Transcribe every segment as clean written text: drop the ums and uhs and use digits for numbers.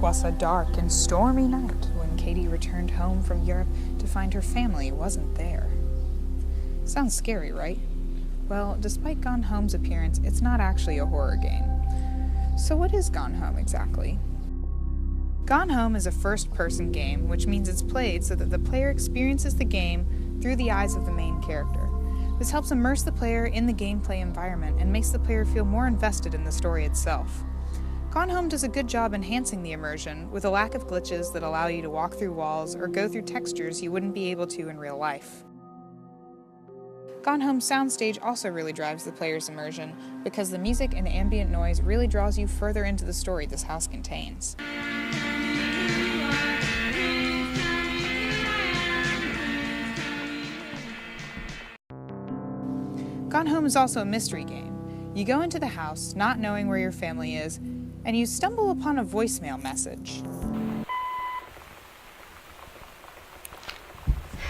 'Twas a dark and stormy night when Katie returned home from Europe to find her family wasn't there. Sounds scary, right? Well, despite Gone Home's appearance, it's not actually a horror game. So what is Gone Home exactly? Gone Home is a first-person game, which means it's played so that the player experiences the game through the eyes of the main character. This helps immerse the player in the gameplay environment and makes the player feel more invested in the story itself. Gone Home does a good job enhancing the immersion, with a lack of glitches that allow you to walk through walls or go through textures you wouldn't be able to in real life. Gone Home's soundstage also really drives the player's immersion, because the music and ambient noise really draws you further into the story this house contains. Gone Home is also a mystery game. You go into the house not knowing where your family is, and you stumble upon a voicemail message.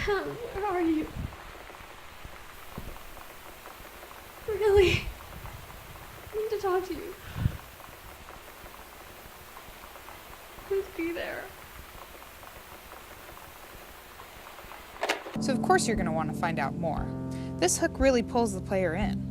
Where are you? Really? I need to talk to you. Please be there. So of course you're going to want to find out more. This hook really pulls the player in.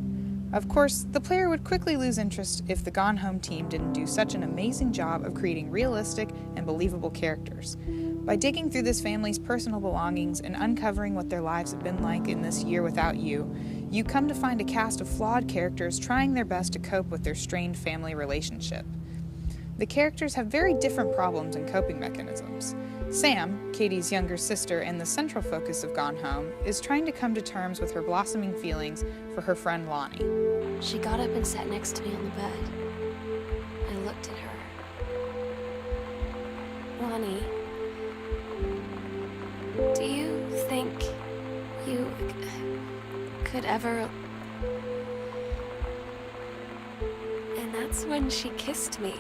Of course, the player would quickly lose interest if the Gone Home team didn't do such an amazing job of creating realistic and believable characters. By digging through this family's personal belongings and uncovering what their lives have been like in this year without you, you come to find a cast of flawed characters trying their best to cope with their strained family relationship. The characters have very different problems and coping mechanisms. Sam, Katie's younger sister and the central focus of Gone Home, is trying to come to terms with her blossoming feelings for her friend Lonnie. She got up and sat next to me on the bed. I looked at her. Lonnie, do you think you could ever... And that's when she kissed me.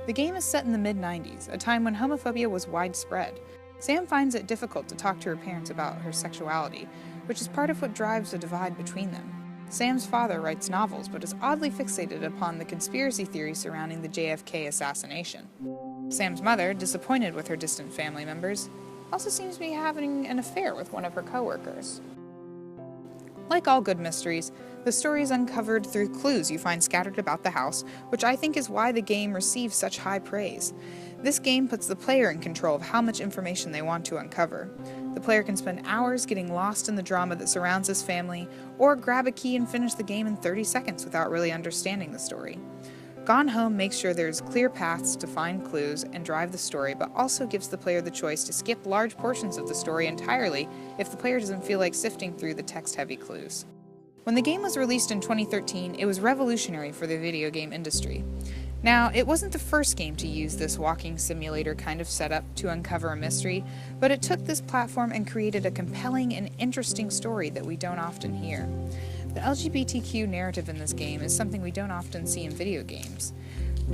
The game is set in the mid-90s, a time when homophobia was widespread. Sam finds it difficult to talk to her parents about her sexuality, which is part of what drives the divide between them. Sam's father writes novels, but is oddly fixated upon the conspiracy theories surrounding the JFK assassination. Sam's mother, disappointed with her distant family members, also seems to be having an affair with one of her co-workers. Like all good mysteries, the story is uncovered through clues you find scattered about the house, which I think is why the game receives such high praise. This game puts the player in control of how much information they want to uncover. The player can spend hours getting lost in the drama that surrounds his family, or grab a key and finish the game in 30 seconds without really understanding the story. Gone Home makes sure there's clear paths to find clues and drive the story, but also gives the player the choice to skip large portions of the story entirely if the player doesn't feel like sifting through the text-heavy clues. When the game was released in 2013, it was revolutionary for the video game industry. Now, it wasn't the first game to use this walking simulator kind of setup to uncover a mystery, but it took this platform and created a compelling and interesting story that we don't often hear. The LGBTQ narrative in this game is something we don't often see in video games.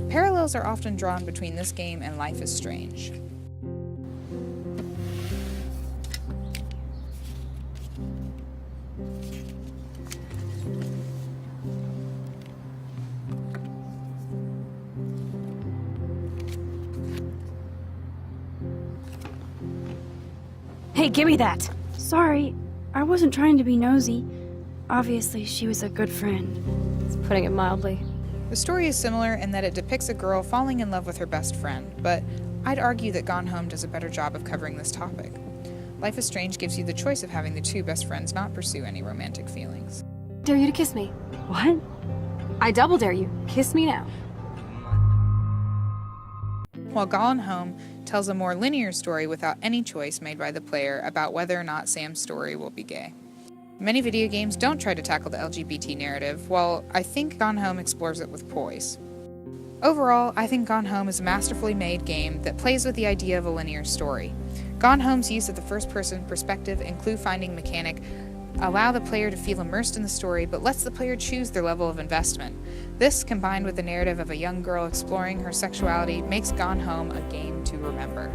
Parallels are often drawn between this game and Life is Strange. Hey, give me that! Sorry, I wasn't trying to be nosy. Obviously, she was a good friend. It's putting it mildly. The story is similar in that it depicts a girl falling in love with her best friend, but I'd argue that Gone Home does a better job of covering this topic. Life is Strange gives you the choice of having the two best friends not pursue any romantic feelings. Dare you to kiss me. What? I double dare you. Kiss me now. While Gone Home tells a more linear story without any choice made by the player about whether or not Sam's story will be gay. Many video games don't try to tackle the LGBT narrative, while I think Gone Home explores it with poise. Overall, I think Gone Home is a masterfully made game that plays with the idea of a linear story. Gone Home's use of the first-person perspective and clue-finding mechanic allow the player to feel immersed in the story, but lets the player choose their level of investment. This, combined with the narrative of a young girl exploring her sexuality, makes Gone Home a game to remember.